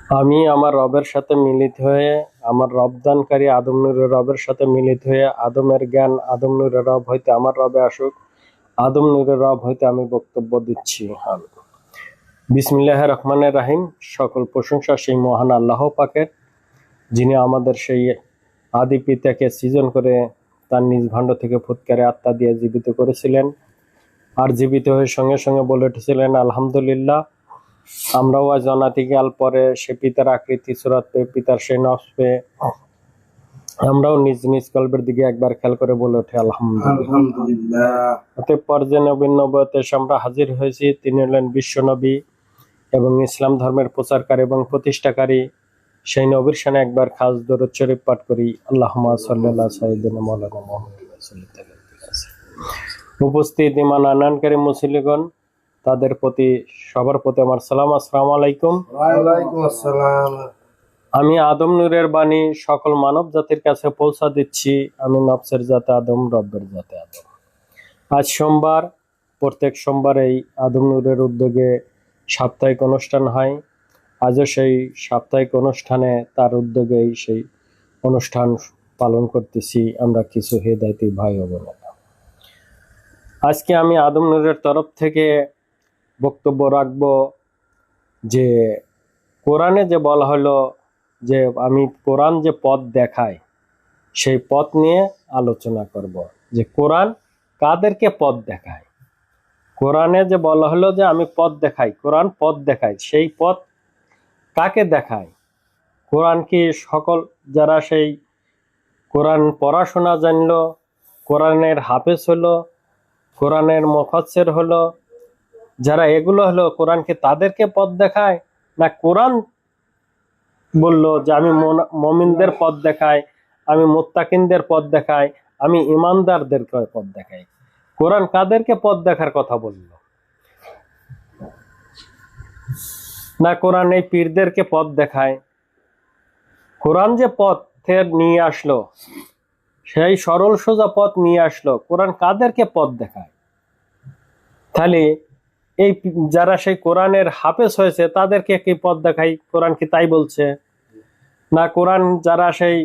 আমি আমার রবের সাথে মিলিত হয়ে, আমার রবদানকারী আদম নূরের রবের সাথে মিলিত হয়ে, আদমের জ্ঞান আদম নূরের রব হইতে আমার রবে আসুক, আদম নূরের রব হইতে আমি বক্তব্য দিচ্ছি। বিসমিল্লাহির রহমানির রহিম। সকল প্রশংসা সেই মহান আল্লাহ পাকের, যিনি আমাদের সেই আদি পিতাকে সৃজন করে তার নিজ ভাণ্ড থেকে ফুৎকারে আত্মা দিয়ে জীবিত করেছিলেন, আর জীবিত হয়ে সঙ্গে সঙ্গে বলে উঠেছিলেন আলহামদুলিল্লাহ। আমরাও আজ অনাদিকাল পরে সে পিতার আকৃতি সুরাত পেয়ে, পিতার সেই নফস পেয়ে আমরাও নিজ নিজ কল্পের দিকে একবার খেয়াল করে বলে ওঠে আলহামদুলিল্লাহ। অতঃপর পর্যায়ে নবীন নবুয়তে এসে আমরা হাজির হয়েছি। তিনি হলেন বিশ্ব নবী এবং ইসলাম ধর্মের প্রচারকারী এবং প্রতিষ্ঠাকারী। সেই নবীর সামনে একবার খাস দরুদ শরীফ পাঠ করি। আল্লাহুম্মা সাল্লি আলা সাইয়্যিদিনা মাওলানা মুহাম্মদ সাল্লাল্লাহু আলাইহি ওয়াসাল্লাম। উপস্থিত ঈমান আনয়নকারী মুসলিমগণ, তাদের প্রতি সবার প্রতি আমার সালাম। আসসালামু আলাইকুম। ওয়ালাইকুম আসসালাম। আমি আদম নূরের বাণী সকল মানব জাতির কাছে পৌঁছা দিচ্ছি। আমি নফসের জাতে আদম, রব্বের জাতে আদম। আজ সোমবার। প্রত্যেক সোমবার এই আদম নূরের উদ্যোগে সাপ্তাহিক অনুষ্ঠান হয়। আজও সেই সাপ্তাহিক অনুষ্ঠানে তার উদ্যোগেই সেই অনুষ্ঠান পালন করতেছি আমরা কিছু হেদায়েতি ভাই ও বোনেরা। আজকে আমি আদম নূরের তরফ থেকে বক্তব্য রাখব যে কোরআনে যে বলা হলো যে আমি কোরআন যে পথ দেখাই, সেই পথ নিয়ে আলোচনা করব যে কোরআন কাদেরকে পথ দেখায়। কোরআনে যে বলা হলো যে আমি পথ দেখাই, কোরআন পথ দেখায়, সেই পথ কাকে দেখায়? কোরআন কি সকল যারা সেই কোরআন পড়াশোনা জানলো, কোরআনের হাফেজ হলো, কোরআনের মুফাসসির হলো, যারা এগুলো হলো, কোরআন কি তাদেরকে পথ দেখায়? না কোরআন বললো যে আমি মুমিনদের পথ দেখাই, আমি মুত্তাকিনদের পথ দেখাই, আমি ইমানদারদের পথ দেখাই? কোরআন কাদেরকে পথ দেখার কথা বললো? না কোরআন এই পীরদেরকে পথ দেখায়? কোরআন যে পথের নিয়ে আসলো, সেই সরল সোজা পথ নিয়ে আসলো, কোরআন কাদেরকে পথ দেখায়? তাহলে এই যারা সেই কোরআনের হাফেজ হয়েছে তাদেরকে কি পথ দেখাই? কোরআন কি তাই বলছে? না কোরআন যারা সেই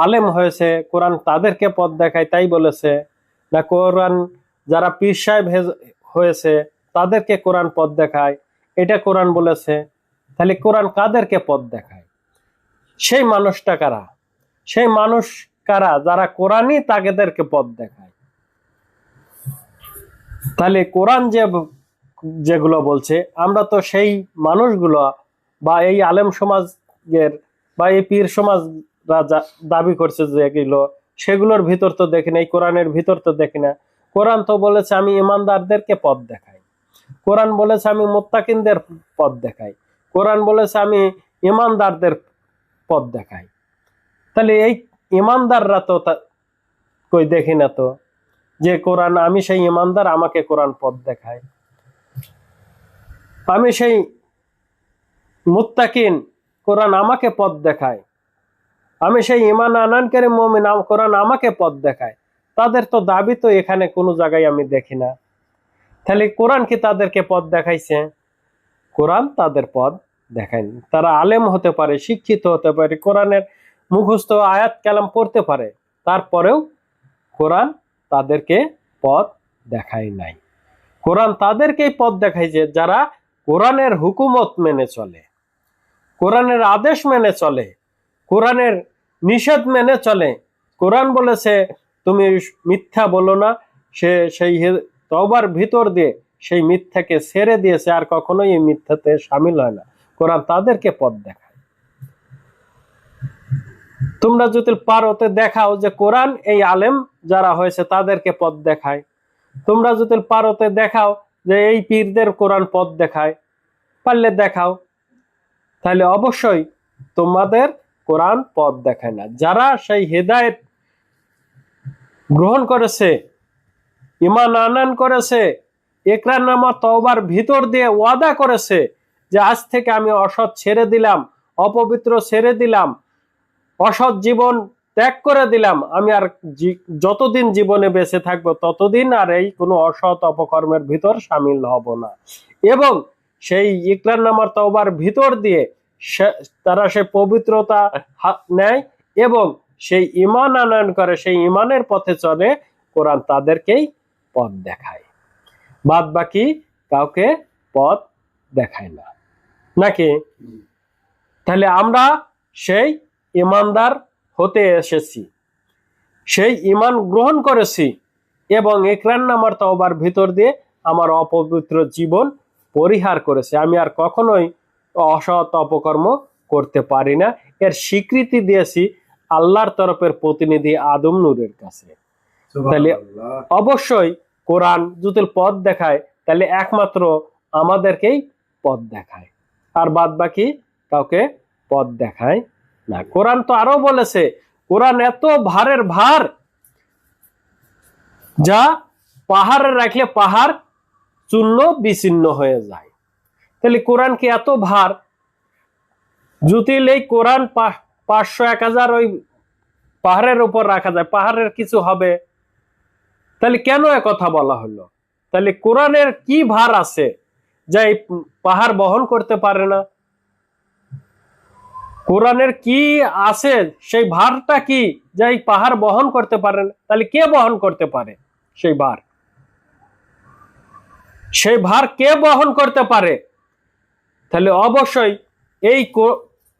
আলেম হয়েছে, কোরআন তাদেরকে পথ দেখায় তাই বলেছে? না কোরআন যারা পীর সাহেব হয়েছে তাদেরকে কোরআন পথ দেখায়, এটা কোরআন বলেছে? তাহলে কোরআন কাদেরকে পথ দেখায়? সেই মানুষটা কারা? সেই মানুষ কারা যারা কোরআনই তাদেরকে পথ দেখায়? তাহলে কোরআন যেগুলো বলছে, আমরা তো সেই মানুষগুলো বা এই আলেম সমাজের বা এই পীর সমাজরা দাবি করছে যেগুলো, সেগুলোর ভিতর তো দেখি না, এই কোরআনের ভিতর তো দেখি না। কোরআন তো বলেছে আমি ইমানদারদেরকে পথ দেখাই, কোরআন বলেছে আমি মুত্তাকিনদের পথ দেখাই, কোরআন বলেছে আমি ইমানদারদের পথ দেখাই। তাহলে এই ইমানদাররা তো কই দেখি না তো যে কোরআন আমি সেই ইমানদার, আমাকে কোরআন পথ দেখায়। আমি সেই মুত্তাকিন, কোরআন আমাকে পথ দেখায়। আমি সেই ঈমান আনয়নকারী মুমিন, কোরআন আমাকে পথ দেখায়। তাদের তো দাবি তো এখানে কোনো জায়গায় আমি দেখি না। তাহলে কোরআন কি তাদেরকে পথ দেখাইছে? কোরআন তাদের পথ দেখায়নি। তারা আলেম হতে পারে, শিক্ষিত হতে পারে, কোরআনের মুখস্থ আয়াত কালাম পড়তে পারে, তারপরেও কোরআন তাদেরকে পথ দেখায় নাই। কোরআন তাদেরকেই পথ দেখাইছে যারা কোরআনের হুকুমত মেনে চলে, কোরআনের আদেশ মেনে চলে, কোরআনের নিষেধ মেনে চলে। কোরআন বলেছে তুমি মিথ্যা বলো না, সে সেই তওবার ভিতর দিয়ে সেই মিথ্যাকে ছেড়ে দিয়েছে, আর কখনোই এই মিথ্যাতে শামিল হয় না। কোরআন তাদেরকে পথ দেখায়। তোমরা যদি পারো তো দেখাও যে কোরআন এই আলেম যারা হয়েছে তাদেরকে পথ দেখায়। তোমরা যদি পারো তো দেখাও যে এই পীরদের কোরআন পথ দেখায়। পারলে দেখাও। তাহলে অবশ্যই তোমাদের কোরআন পথ দেখায় না। যারা সেই হেদায়েত গ্রহণ করেছে, ঈমান আনয়ন করেছে, ইকরারনামা তওবার ভিতর দিয়ে ওয়াদা করেছে যে আজ থেকে আমি অসৎ ছেড়ে দিলাম, অপবিত্র ছেড়ে দিলাম, অসৎ জীবন ত্যাগ করে দিলাম, আমি আর যতদিন জীবনে বেঁচে থাকবো ততদিন আর এই কোনো অসৎ অপকর্মের ভিতর শামিল হব না। এবং সেই ইকরারনামার তওবার ভিতর দিয়ে তারা সেই পবিত্রতা নেয় এবং সেই ঈমান আনয়ন করে, সেই ঈমানের পথে চলে, কোরআন তাদেরকেই পথ দেখায়, বাদ বাকি কাউকে পথ দেখায় না, নাকি? তাহলে আমরা সেই ঈমানদার হতে এসেছি, সেই ঈমান গ্রহণ করেছি এবং ইকরারনামার তওবার ভিতর দিয়ে আমার অপবিত্র জীবন পরিহার করেছে। আমি আর কখনোই অসৎ অপকর্ম করতে পারি না, এর স্বীকৃতি দিয়েছি আল্লাহর তরফের প্রতিনিধি আদম নূরের কাছে। তাহলে অবশ্যই কোরআন যদি পথ দেখায়, তাহলে একমাত্র আমাদেরকেই পথ দেখায়, আর বাদ বাকি কাউকে পথ দেখায় না। কোরআন তো আরো বলেছে, কোরআন এত ভারের ভার যা পাহাড়ে রাখলে পাহাড় চূর্ণ বিচ্ছিন্ন হয়ে যায়। তাহলে কোরআন কি এত ভার? যদি এই কোরআন 500-1000 ওই পাহাড়ের উপর রাখা যায়, পাহাড়ের কিছু হবে? তাহলে কেন কথা বলা হলো? তাহলে কোরআনের কি ভার আছে যা এই পাহাড় বহন করতে পারে না? কোরআনের কি আছে, সেই ভারটা কি যা এই পাহাড় বহন করতে পারে না? তাহলে কে বহন করতে পারে সেই ভার? সেই ভার কে বহন করতে পারে? তাহলে অবশ্যই এই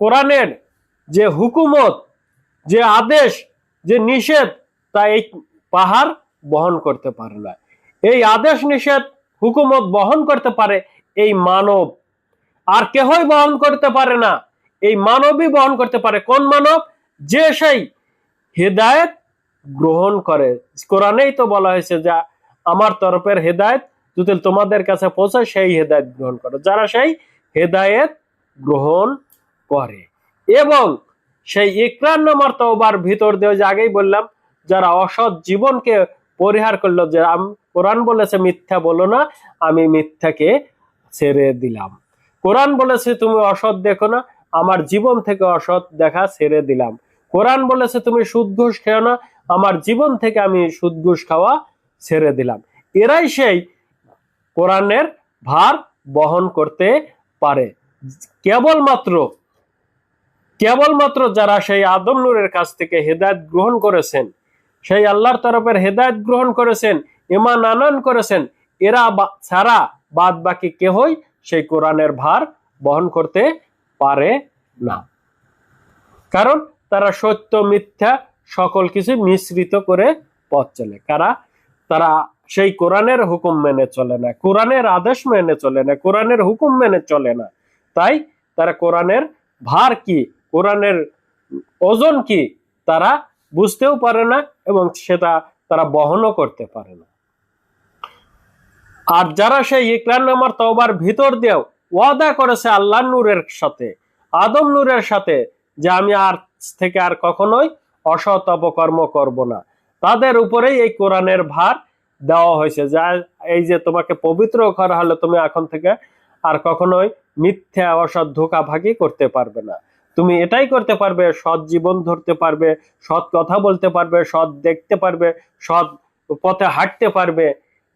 কোরআনের যে হুকুমত, যে আদেশ, যে নিষেধ, তা এই পাহাড় বহন করতে পারে না। এই আদেশ নিষেধ হুকুমত বহন করতে পারে এই মানব, আর কেহই বহন করতে পারে না। এই মানবই বহন করতে পারে। কোন মানব? যে সেই হেদায়েত গ্রহণ করে। কোরআনেই তো বলা হয়েছে যে আমার তরফের হেদায়েত যদি তোমাদের কাছে পৌঁছায়, সেই হেদায়েত গ্রহণ করো। যারা সেই হেদায়েত গ্রহণ করে এবং সেই ইকরারনামার তওবার ভিতর দিয়ে, যে আগেই বললাম, যারা অসৎ জীবনকে পরিহার করলো, যে কোরআন বলেছে মিথ্যা বলো না, আমি মিথ্যাকে ছেড়ে দিলাম। কোরআন বলেছে তুমি অসৎ দেখো না, আমার জীবন থেকে অসৎ দেখা ছেড়ে দিলাম। কোরআন বলেছে তুমি সুদ ঘুষ খেও না, আমার জীবন থেকে আমি সুদ ঘুষ খাওয়া ছেড়ে দিলাম। এরাই সেই কোরআনের ভার বহন করতে পারে। কেবলমাত্র যারা সেই আদম নূরের কাছ থেকে হেদায়েত গ্রহণ করেছেন, সেই আল্লাহর তরফের হেদায়েত গ্রহণ করেছেন, ঈমান আনয়ন করেছেন, এরা ছাড়া বাদ বাকি কেহই সেই কোরআনের ভার বহন করতে পারে না। কারণ তারা সত্য মিথ্যা সকল কিছু মিশ্রিত করে পথ চলে। তারা সেই কোরআনের হুকুম মেনে চলে না, কোরআনের আদেশ মেনে চলে না, কোরআনের হুকুম মেনে চলে না। তাই তারা কোরআনের ভার কি, কোরআনের ওজন কি, তারা বুঝতেও পারে না এবং সেটা তারা বহনও করতে পারে না। আর যারা সেই ইকরারনামার তওবার ভিতর দিয়েও ওয়াদা করেছে আল্লাহ নূরের সাথে, আদম নূরের সাথে, যে আমি আর থেকে আর কখনোই অসৎ অপকর্ম করব না, তাদের উপরেই এই কোরআনের ভার দেওয়া হয়েছে। যা এই যে তোমাকে পবিত্র করা হলো, তুমি এখন থেকে আর কখনোই মিথ্যা অসৎ ধোঁকাভাগি করতে পারবে না। তুমি এটাই করতে পারবে, সৎ জীবন ধরতে পারবে, সৎ কথা বলতে পারবে, সৎ দেখতে পারবে, সৎ পথে হাঁটতে পারবে,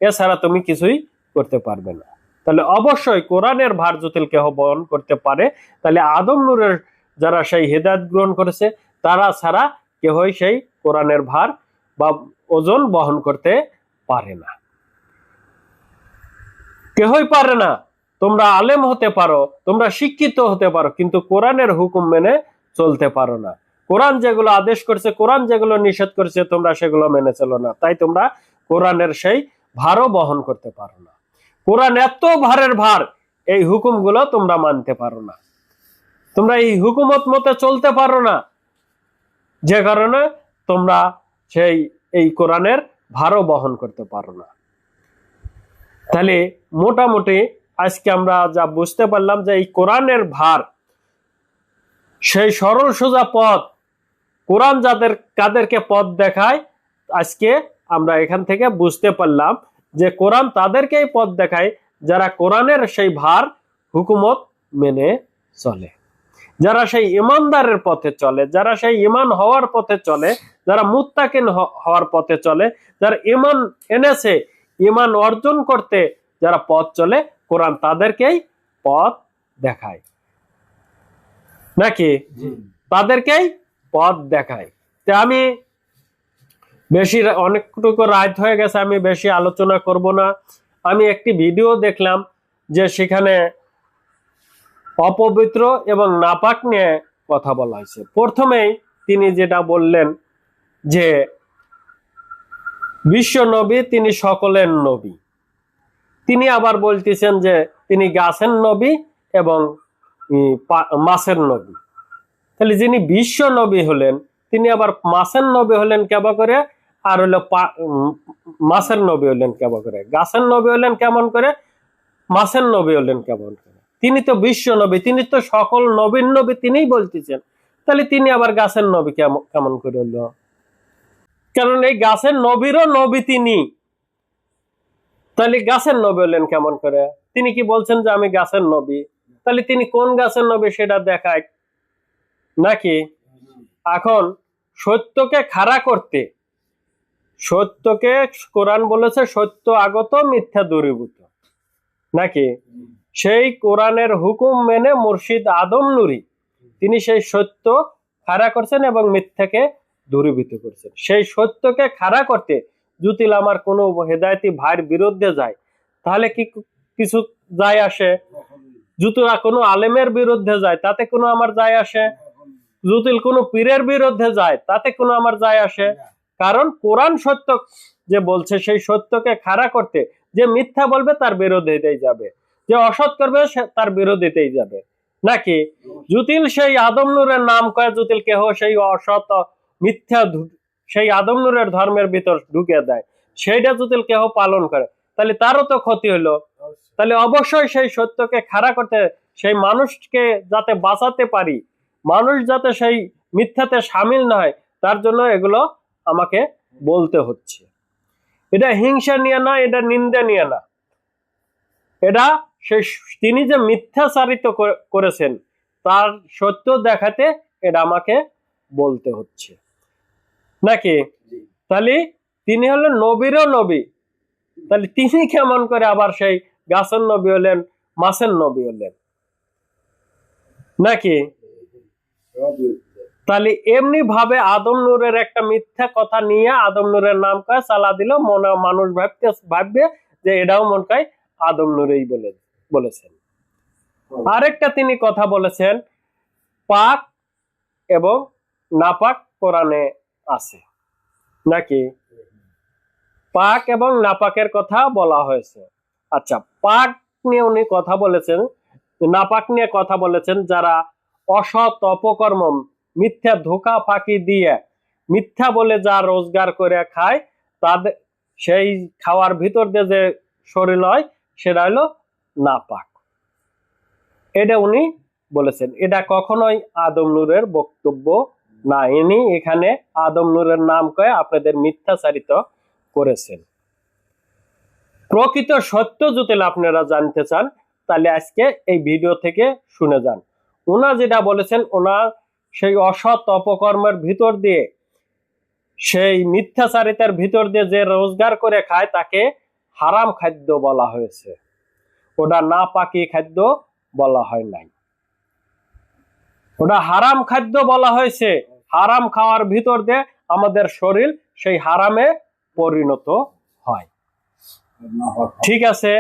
এছাড়া তুমি কিছুই করতে পারবে না। তাহলে অবশ্যই কোরআনের ভার যদি কেহ বহন করতে পারে, তাহলে আদম নূরের যারা সেই হেদায়েত গ্রহণ করেছে, তারা ছাড়া কেহই সেই কোরআনের ভার বা ওজন বহন করতে পারে না, কেহই পারে না। তোমরা আলেম হতে পারো, তোমরা শিক্ষিত হতে পারো, কিন্তু কোরআনের হুকুম মেনে চলতে পারো না। কোরআন যেগুলো আদেশ করছে, কোরআন যেগুলো নিষেধ করছে, তোমরা সেগুলো মেনে চলো না। তাই তোমরা কোরআনের সেই ভারও বহন করতে পারো না। কোরআন এত ভারের ভার, এই হুকুমগুলো তোমরা মানতে পারো না, তোমরা এই হুকুমত মতে চলতে পারো না, যে কারণে তোমরা এই কোরআনের ভারও বহন করতে পারো না। তাহলে মোটামুটি আজকে আমরা যা বুঝতে পারলাম যে এই কোরআনের ভার, সেই সরল সোজা পথ, কোরআন কাদেরকে পথ দেখায়, আজকে আমরা এখান থেকে বুঝতে পারলাম যে কোরআন তাদেরকেই পথ দেখায় যারা কোরআনের সেই ভার হুকুমত মেনে চলে, যারা সেই ইমানদারের পথে চলে, যারা সেই ঈমান হওয়ার পথে চলে, যারা মুত্তাকিন হওয়ার পথে চলে, যারা ঈমান এনেছে, ঈমান অর্জন করতে যারা পথ চলে, কোরআন তাদেরকেই পথ দেখায়। নাকি তাদেরকেই পথ দেখায়। তো আমি বেশি অনেকটুকু রাত হয়ে গেছে, আমি বেশি আলোচনা করব না। আমি একটি ভিডিও দেখলাম যে সেখানে অপবিত্র এবং নাপাক নিয়ে কথা বলা হয়েছে। প্রথমেই তিনি যেটা বললেন যে বিশ্ব নবী তিনি সকলের নবী। তিনি আবার বলতেছেন যে তিনি গাছের নবী এবং মাছের নবী। তাহলে যিনি বিশ্ব নবী হলেন তিনি আবার মাছের নবী হলেন কেবা করে, আর হলো মাছের নবী হলেন কেবা করে, গাছের নবী হলেন কেমন করে, মাছের নবী হলেন কেমন করে? তিনি তো বিশ্ব নবী, তিনি তো সকল নবীর নবী, তিনিই বলতেছেন। তাহলে তিনি আবার গাছের নবী কেমন করে হলো? কারণ এই গাছের নবীরও নবী তিনি, তাহলে গাছের নবী হলেন কেমন করে? তিনি কি বলছেন যে আমি গাছের নবী? তাহলে তিনি কোন গাছের নবী সেটা দেখায় নাকি? এখন সত্যকে খাড়া করতে, সত্যকে কোরআন বলেছে সত্য আগত মিথ্যা দূরীভূত, নাকি? সেই কোরআনের হুকুম মেনে মুর্শিদ আদম নুরি তিনি সেই সত্য খাড়া করছেন এবং মিথ্যাকে দূরীভূত করছেন। সেই সত্যকে খাড়া করতে যদি আমার কোনো হেদায়েতি ভাইয়ের বিরুদ্ধে যায় তাহলে কি কিছু যায় আসে? যদি কোনো আলেমের বিরুদ্ধে যায় তাতে কোনো আমার যায় আসে? যদি কোনো পীরের বিরুদ্ধে যায় তাতে কোনো আমার যায় আসে? কারণ কোরআন সত্য যে বলছে সেই সত্যকে খাড়া করতে, যে মিথ্যা বলবে তার বিরোধিতাই যাবে, যে অসৎ করবে তার বিরোধিতাই যাবে, নাকি? জুতিল সেই আদম নূরের নাম কয়ে জুতিল কেহ সেই অসৎ মিথ্যা সেই আদম নূরের ধর্মের ভিতর ঢুকে দেয়, সেইটা জুতিল কেহ পালন করে, তাহলে তারও তো ক্ষতি হলো। তাহলে অবশ্যই সেই সত্যকে খাড়া করতে, সেই মানুষকে যাতে বাঁচাতে পারি, মানুষ যাতে সেই মিথ্যাতে সামিল না হয়, তার জন্য এগুলো আমাকে বলতে হচ্ছে। এটা হিংসা নিয়ে না, এটা নিন্দা নিয়ে না, এটা সেই তিনি যে মিথ্যাচারিত করেছেন তার সত্য দেখাতে এটা আমাকে বলতে হচ্ছে, নাকি? তাহলে তিনি হলেন নবীরও নবী, তাহলে তিনি কেমন করে আবার সেই গাছের নবী হলেন, মাছের নবী হলেন, নাকি? তাহলে এমনি ভাবে আদম নূরের একটা মিথ্যা কথা নিয়ে আদম নূরের নাম কয়ে চালা দিল, মনে মানুষ ভাববে যে এটাও মন কয় আদম নূরেই বলেছেন। আরেকটা তিনি কথা বলেছেন পাক এবং নাপাক কোরআনে আছে, নাকি? পাক এবং নাপাকের কথা বলা হয়েছে। আচ্ছা, পাক নিয়ে উনি কথা বলেছেন, নাপাক নিয়ে কথা বলেছেন যারা অসৎ অপকর্ম মিথ্যা ধোকা ফাঁকি দিয়ে মিথ্যা বলে যা রোজগার করে খায়, তাদের সেই খাওয়ার ভিতর দিয়ে যে শরীর হয় সেটা হলো নাপাক। এটা উনি বলেছেন। এটা কখনোই আদম নূরের বক্তব্য না, ইনি এখানে আদম নূরের নাম কয়ে আপনাদের মিথ্যাচারিত করেছেন। প্রকৃত সত্য যদি আপনারা জানতে চান তাহলে আজকে এই ভিডিও থেকে শুনে যান। ওনা যেটা বলেছেন, ওনা সেই অসৎ অপকর্মের ভিতর দিয়ে, সেই মিথ্যাচারিতার ভিতর দিয়ে যে রোজগার করে খায় তাকে হারাম খাদ্য বলা হয়েছে, ওটা না পাকি খাদ্য বলা হয় নাই, ওটা হারাম খাদ্য বলা হয়েছে। হারাম খাওয়ার ভিতর দিয়ে আমাদের শরীর সেই হারামে পরিণত হয়, ঠিক আছে?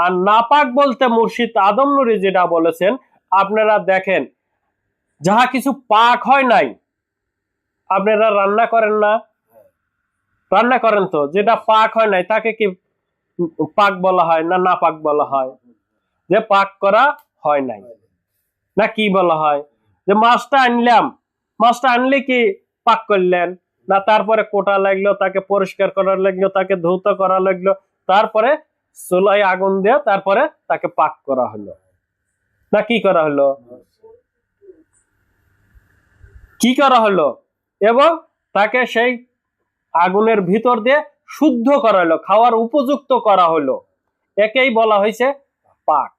আর নাপাক বলতে মুর্শিদ আদম নুরি যেটা বলেছেন, আপনারা দেখেন যাহা কিছু পাক হয় নাই, আপনারা রান্না করেন না? রান্না করেন তো, যেটা পাক হয় নাই তাকে কি পাক বলা হয় না নাপাক বলা হয়? যে পাক করা হয় নাই, না কি বলা হয়? যে মাছটা আনলাম, মাছটা আনলে কি পাক করলেন না? তারপরে কোটা লাগলো, তাকে পরিষ্কার করা লাগলো, তাকে ধৌত করা লাগলো, তারপরে চুলায় আগুন দিয়ে তারপরে তাকে পাক করা হলো, না কি করা হলো? কি করা হলো? এবং তাকে সেই আগুনের ভিতর দিয়ে শুদ্ধ করা হলো, খাওয়ার উপযুক্ত করা হলো, একেই বলা হয়েছে পাক।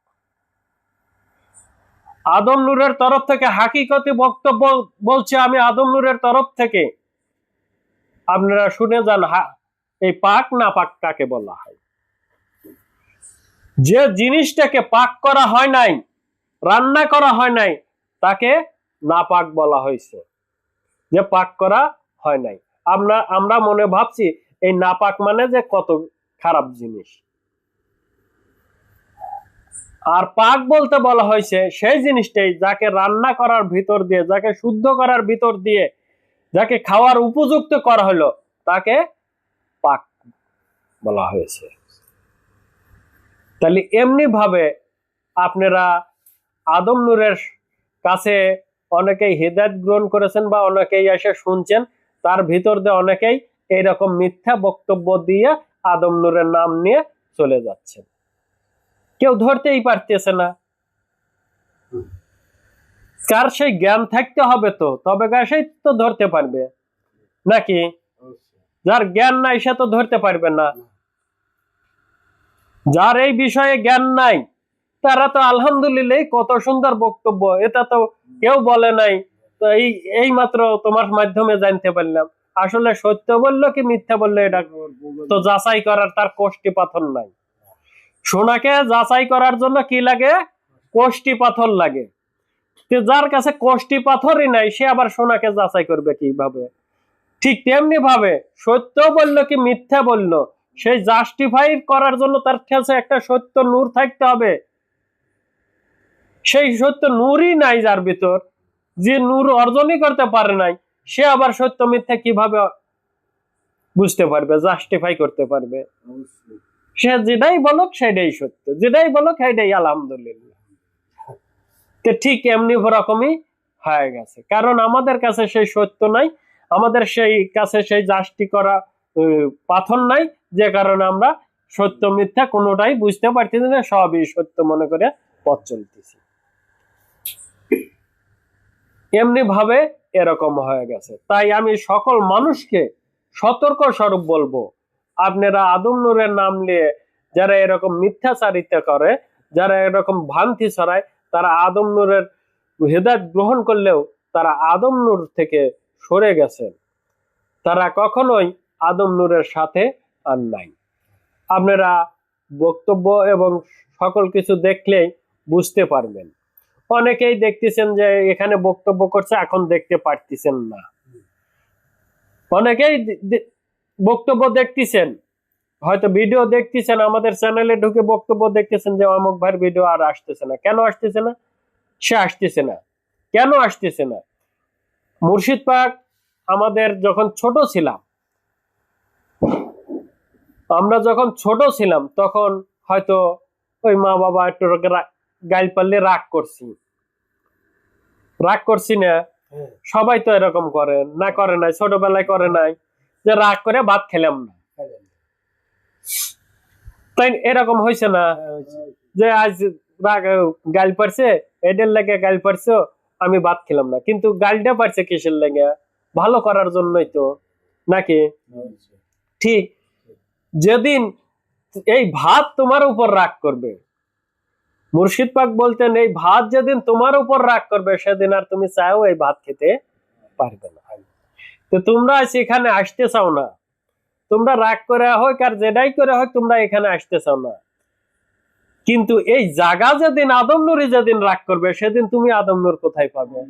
আদম নূরের তরফ থেকে হাকিকতি বক্তব্য বলছে, আমি আদম নূরের তরফ থেকে, আপনারা শুনে যান এই পাক না পাক কাকে বলা হয়। যে জিনিসটাকে পাক করা হয় নাই, রান্না করা হয় নাই, তাকে নাপাক বলা হয়েছে, যে পাক করা হয় নাই। আমরা মনে ভাবছি এই নাপাক মানে যে কত খারাপ জিনিস। আর পাক বলতে বলা হয়েছে সেই জিনিসটাই যাকে রান্না করার ভিতর দিয়ে, যাকে শুদ্ধ করার ভিতর দিয়ে, যাকে খাওয়ার উপযুক্ত করা হলো, তাকে পাক বলা হয়েছে। তাহলে এমনি ভাবে আপনারা আদম নূরের কাছে অনেকেই হিদায়াত গ্রহণ করেছেন বা অনেকেই এসে শুনছেন, তার ভিতর দিয়ে অনেকেই এইরকম মিথ্যা বক্তব্য দিয়ে আদম নূরের নাম নিয়ে চলে যাচ্ছেন। কেউ ধরতেই পারতেছে না। কার সেই জ্ঞান থাকতে হবে, তো তবে সেই তো ধরতে পারবে, নাকি? যার জ্ঞান নাই সে তো ধরতে পারবে না। যার এই বিষয়ে জ্ঞান নাই তারা তো আলহামদুলিল্লাহ কত সুন্দর বক্তব্য, এটা তো কেউ বলে নাই, তো এই মাত্র তোমার মাধ্যমে জানতে পারলাম। আসলে সত্য বললো কি মিথ্যা বললো এটা তো যাচাই করার তার কোষ্টি পাথর নাই। সোনাকে যাচাই করার জন্য কি লাগে? কোষ্টি পাথর লাগে। যার কাছে কোষ্টি পাথরই নাই সে আবার সোনাকে যাচাই করবে কিভাবে? ঠিক তেমনি ভাবে সত্য বললো কি মিথ্যা বললো, সেই জাস্টিফাই করার জন্য তার কাছে একটা সত্য নূর থাকতে হবে। সেই সত্য নূরই নাই যার ভিতর, যে নূর অর্জনই করতে পারে নাই, সে আবার সত্য মিথ্যা কিভাবে বুঝতে পারবে, জাস্টিফাই করতে পারবে? সে যেটাই বলুক সেটাই সত্য, যেটাই বলুক সেটাই আলহামদুলিল্লাহ। ঠিক এমনি রকমই হয়ে গেছে, কারণ আমাদের কাছে সেই সত্য নাই, আমাদের সেই কাছে সেই জাস্টি করা পাথর নাই, যে কারণে আমরা সত্য মিথ্যা কোনোটাই বুঝতে পারতেছি না, সবই সত্য মনে করে পথ চলতেছি। এমনি ভাবে এরকম হয়ে গেছে। তাই আমি সকল মানুষকে সতর্ক স্বরূপ বলবো, আপনারা আদম নূরের নাম নিয়ে যারা এরকম মিথ্যাচারিতা করে, যারা এরকম ভ্রান্তি ছড়ায়, তারা আদম নূরের হিদায়াত গ্রহণ করলেও তারা আদম নূর থেকে সরে গেছেন, তারা কখনোই আদম নূরের সাথে আর নাই। আপনারা বক্তব্য এবং সকল কিছু দেখলেই বুঝতে পারবেন। অনেকেই দেখতেছেন যে এখানে বক্তব্য করছে, এখন দেখতে পারতেছেন না। অনেকেই বক্তব্য দেখতেছেন, হয়তো ভিডিও দেখতেছেন, আমাদের চ্যানেলে ঢুকে বক্তব্য দেখতেছেন যে অমুক ভাইয়ের ভিডিও আর আসতেছে না। কেন আসতেছে না? সে আসতেছে না। কেন আসতেছে না? মুর্শিদ পাক আমাদের যখন ছোট ছিলাম, আমরা যখন ছোট ছিলাম তখন হয়তো ওই মা বাবা একটু গাইল পারলে রাগ করছি না? সবাই তো এরকম করে না, করে নাই? ছোটবেলায় করে নাই যে রাগ করে ভাত খেলাম না? তাই এরকম হয়েছে না যে আজ রাগ গাল পারছে, এদের লেগে গাল পারছো, আমি ভাত খেলাম না? কিন্তু গালটা পারছে কিসের লেগে? ভালো করার জন্যই তো, নাকি? ঠিক যেদিন এই ভাত তোমার উপর রাগ করবে, মুর্শিদ পাক বলতেন এই ভাত যেদিন তোমার উপর রাগ করবে সেদিন আর তুমি চাও এই ভাত খেতে পারবে না। তো তোমরা সেখানে আসতে চাও না, তোমরা রাগ করে হোক আর যেটাই করে হোক তোমরা এখানে আসতে চাও না। কিন্তু এই জায়গা যেদিন আদম নূরি যেদিন রাগ করবে সেদিন তুমি আদম নূর কোথায় পাবে?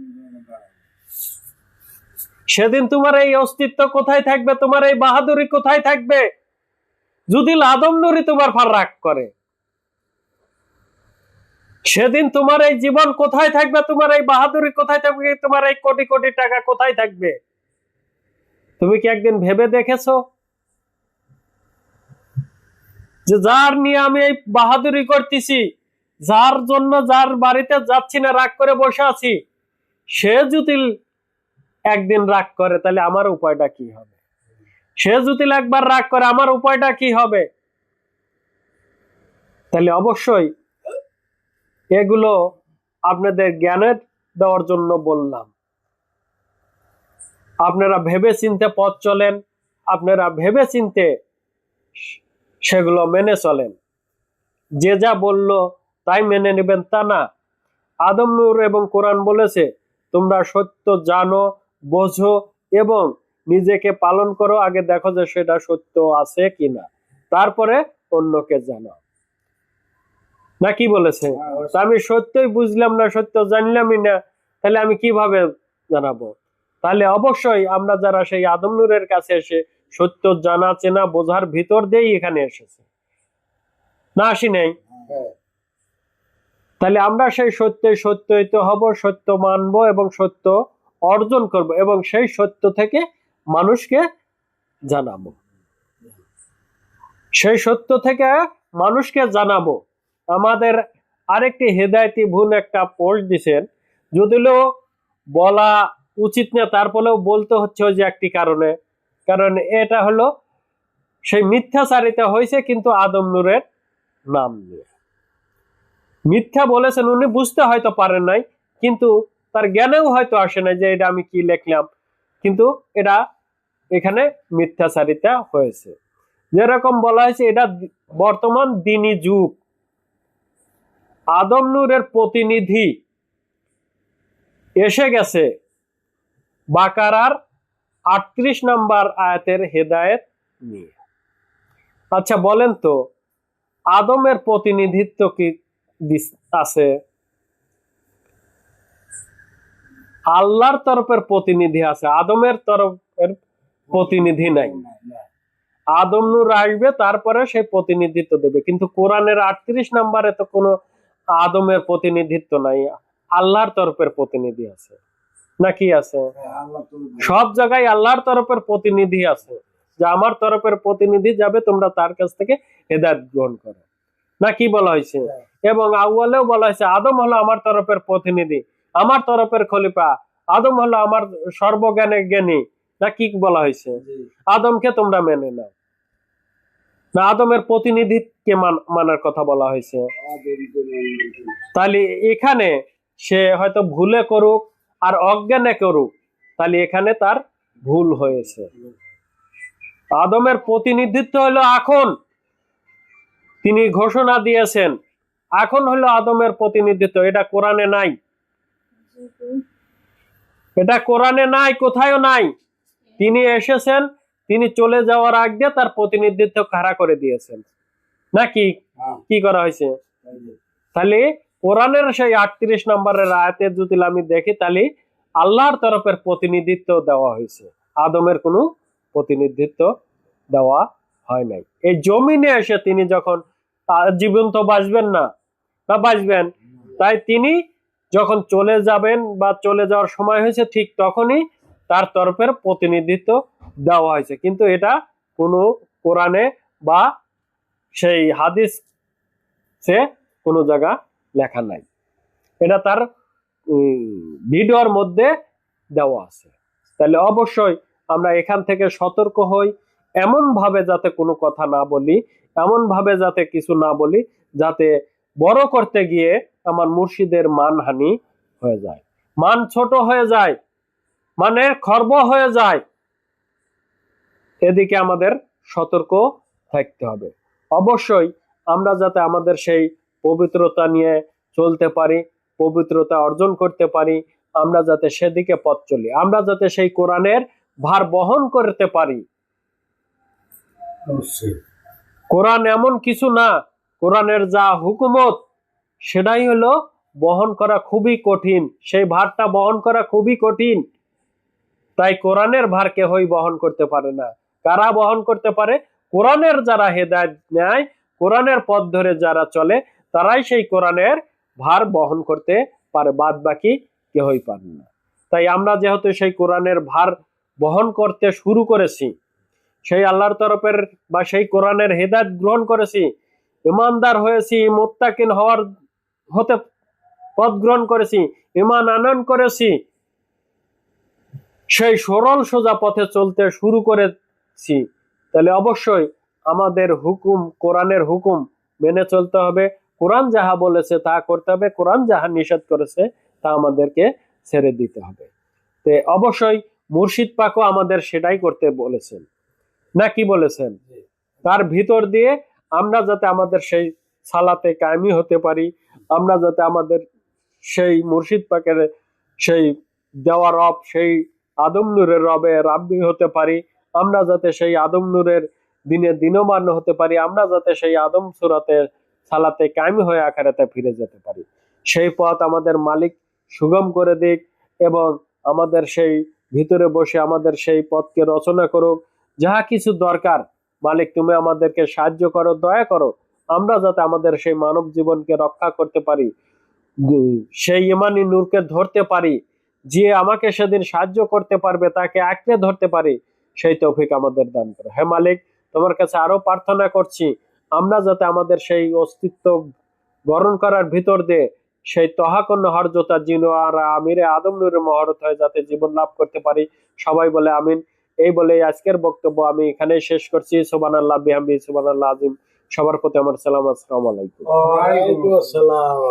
সেদিন তোমার এই অস্তিত্ব কোথায় থাকবে? তোমার এই বাহাদুরি কোথায় থাকবে? যদি আদম নূরি তোমার ফার রাগ করে, সেদিন তোমার এই জীবন কোথায় থাকবে? তোমার এই বাহাদুরি কোথায় থাকবে? তোমার এই কোটি কোটি টাকা কোথায় থাকবে? তুমি কি একদিন ভেবে দেখেছো যে যার নিয়ে আমি এই বাহাদুরি করতেছি, যার জন্য যার বাড়িতে যাচ্ছি না, রাগ করে বসে আছি, সে যদি একদিন রাগ করে তাহলে আমার উপায়টা কি হবে? সে যদি একবার রাগ করে আমার উপায়টা কি হবে? তাহলে অবশ্যই এগুলো আপনাদের জ্ঞানের দেওয়ার জন্য বললাম। আপনারা ভেবে চিনতে পথ চলেন, আপনারা ভেবে চিনতে সেগুলো মেনে চলেন। যে যা বলল তাই মেনে নেবেন তা না। আদম নূর এবং কোরআন বলেছে তোমরা সত্য জানো, বোঝো এবং নিজেকে পালন করো, আগে দেখো যে সেটা সত্য আছে কিনা, তারপরে অন্যকে জানাও। না কি বলেছে? আমি সত্যই বুঝলাম না, সত্য জানলামই না, তাহলে আমি কিভাবে জানাবো? তাহলে অবশ্যই আমরা যারা সেই আদম নূরের কাছে এসে সত্য জানা চেনা বোঝার ভিতর দিয়েই এখানে এসেছে, না আসি নাই? হ্যাঁ, তাহলে আমরা সেই সত্যে সত্যিত হব, সত্য মানবো এবং সত্য অর্জন করব এবং সেই সত্য থেকে মানুষকে জানাবো। সেই সত্য থেকে মানুষকে জানাবো। আমাদের আরেকটি হেদায়েতি ভুল একটা পোস্ট দিছেন, যদিও বলা উচিত না, তারপরেও বলতে হচ্ছে ওই যে একটি কারণে, কারণ এটা হলো সেই মিথ্যাচারিতা হয়েছে কিন্তু আদম নূরের নাম নিয়ে মিথ্যা বলেছেন। উনি বুঝতে হয়তো পারেন নাই, কিন্তু তার জ্ঞানেও হয়তো আসে নাই যে এটা আমি কি লিখলাম, কিন্তু এটা এখানে মিথ্যাচারিতা হয়েছে। যেরকম বলা হয়েছে এটা বর্তমান দিনী যুগ, আদম নূরের প্রতিনিধি এসে গেছে বাকারার 38 নম্বর আয়াতের হেদায়েত নিয়ে। আচ্ছা বলেন তো, আদমের প্রতিনিধিত্ব কি আছে? আল্লাহর তরফের প্রতিনিধি আছে, আদমের তরফের প্রতিনিধি নাই। আদম নূর আসবে, তারপরে সেই প্রতিনিধিত্ব দেবে, কিন্তু কোরআনের 38 নম্বরে তো কোনো আদমের প্রতিনিধিত্ব নাই, আল্লাহর তরফের প্রতিনিধি আছে। নাকি আছে? সব জায়গায় আল্লাহর তরফের প্রতিনিধি আছে, যে আমার তরফের প্রতিনিধি যাবে, তোমরা তার কাছ থেকে হেদায়েত গ্রহণ করো। না কি বলা হয়েছে? এবং আউয়ালেও বলা হয়েছে আদম হলো আমার তরফের প্রতিনিধি, আমার তরফের খলিফা, আদম হলো আমার সর্বজ্ঞানের জ্ঞানী। না কি বলা হয়েছে? আদমকে তোমরা মেনে নাও, না আদমের প্রতিনিধিকে মানার কথা বলা হয়েছে? তাহলে এখানে সে হয়তো ভুলে করুক আর অজ্ঞানে করুক, তাহলে এখানে তার ভুল হয়েছে। আদমের প্রতিনিধিত্ব হলো এখন, তিনি ঘোষণা দিয়েছেন, এখন হলো আদমের প্রতিনিধিত্ব। এটা কোরআনে নাই, এটা কোরআনে নাই, কোথায়ও নাই। তিনি এসেছেন, তিনি চলে যাওয়ার আগে তার প্রতিনিধিত্ব খাড়া করে দিয়েছেন। নাকি কি করা হয়েছে? তাহলে কোরআনের সেই 38 নম্বরের আয়াতে যদি আমি দেখি, তাহলে আল্লাহর তরফের প্রতিনিধিত্ব দেওয়া হয়েছে, আদমের কোনো প্রতিনিধিত্ব দেওয়া হয় নাই। এই জমিনে এসে তিনি যখন জীবন তো বাঁচবেন না, বা বাঁচবেন, তাই তিনি যখন চলে যাবেন বা চলে যাওয়ার সময় হয়েছে, ঠিক তখনই তার তরফের প্রতিনিধিত্ব দেওয়া হয়েছে, কিন্তু এটা কোনো কোরআনে বা সেই হাদিস সে কোনো জায়গা লেখা নাই, এটা তার ভিডিওর মধ্যে দেওয়া আছে। তাহলে অবশ্যই আমরা এখান থেকে সতর্ক হই, এমন ভাবে যাতে কোনো কথা না বলি, এমন ভাবে যাতে কিছু না বলি, যাতে বড় করতে গিয়ে আমার মুর্শিদের মানহানি হয়ে যায়, মান ছোট হয়ে যায়, মানে খর্ব হয়ে যায়। এদিকে আমাদের সতর্ক থাকতে হবে। অবশ্যই আমরা যাতে আমাদের সেই পবিত্রতা নিয়ে চলতে পারি, পবিত্রতা অর্জন করতে পারি, আমরা যাতে সেদিকে পথ চলি, আমরা যাতে সেই কোরআনের ভার বহন করতে পারি। কোরআন এমন কিছু না, কোরআনের যা হুকুমত সেটাই হলো বহন করা খুবই কঠিন, সেই ভারটা বহন করা খুবই কঠিন। তাই কোরআনের ভার কেউই বহন করতে পারে না। কারা বহন করতে পারে? কোরআনের যারা হেদায়েত নেয়, কোরআনের পথ ধরে যারা চলে, তারাই সেই কোরআনের ভার বহন করতে পারে, বাদ বাকি কেউই পারে না। তাই আমরা যেহেতু সেই কোরআনের ভার বহন করতে শুরু করেছি, সেই আল্লাহর তরফের বা সেই কোরআনের হেদায়েত গ্রহণ করেছি, ইমানদার হয়েছি, মুত্তাকিন হতে পথ গ্রহণ করেছি, ঈমান আনয়ন করেছি, সেই সরল সোজা পথে চলতে শুরু করেছি, তাহলে অবশ্যই আমাদের হুকুম, কোরআনের হুকুম মেনে চলতে হবে। কোরআন যাহা বলেছে তা করতে হবে, কোরআন যাহা নিষেধ করেছে তা আমাদেরকে ছেড়ে দিতে হবে। তো অবশ্যই মুর্শিদ পাকও আমাদের সেটাই করতে বলেছেন, না কি বলেছেন? তার ভিতর দিয়ে আমরা যাতে আমাদের সেই সালাতে কায়েমি হতে পারি, আমরা যাতে আমাদের সেই মুর্শিদ পাকের সেই দেওয়া রব, সেই আদম নূরের রবে রাব্বি হতে পারি, আমরা যাতে সেই আদম নূরের দিনে দিনমান হতে পারি, আমরা যাতে সেই আদম সূরাতে সালাতে কায়েমি হয়ে আখিরাতে ফিরে যেতে পারি, সেই পথ আমাদের মালিক সুগম করে দিক। এবং আমাদের সেই ভিতরে বসে আমাদের সেই পথকে রচনা করুক। যাহা কিছু দরকার মালিক তুমি আমাদেরকে সাহায্য করো, দয়া করো, আমরা যাতে আমাদের সেই মানব জীবনকে রক্ষা করতে পারি, সেই ইমানি নূরকে ধরতে পারি, যে আমাকে সেদিন সাহায্য করতে পারবে তাকে আঁকড়ে ধরতে পারি, সেই তৌফিক আমাদের দান করো। হে মালিক, তোমার কাছে আরো প্রার্থনা করছি, আমরা যাতে আমাদের সেই অস্তিত্ব বরণ করার ভিতর দিয়ে সেই তহাকন্য হরজতা জিনো আর আমিরে আদম নূরের মহরত হয়ে যাতে জীবন লাভ করতে পারি। সবাই বলে আমিন। এই বলে আজকের বক্তব্য আমি এখানেই শেষ করছি। সুবহানাল্লাহ বিহামদিহি সুবহানাল্লাহ আজিম। সবার প্রতি আমার সালাম, আসসালামু আলাইকুম। ওয়ালাইকুম আসসালাম।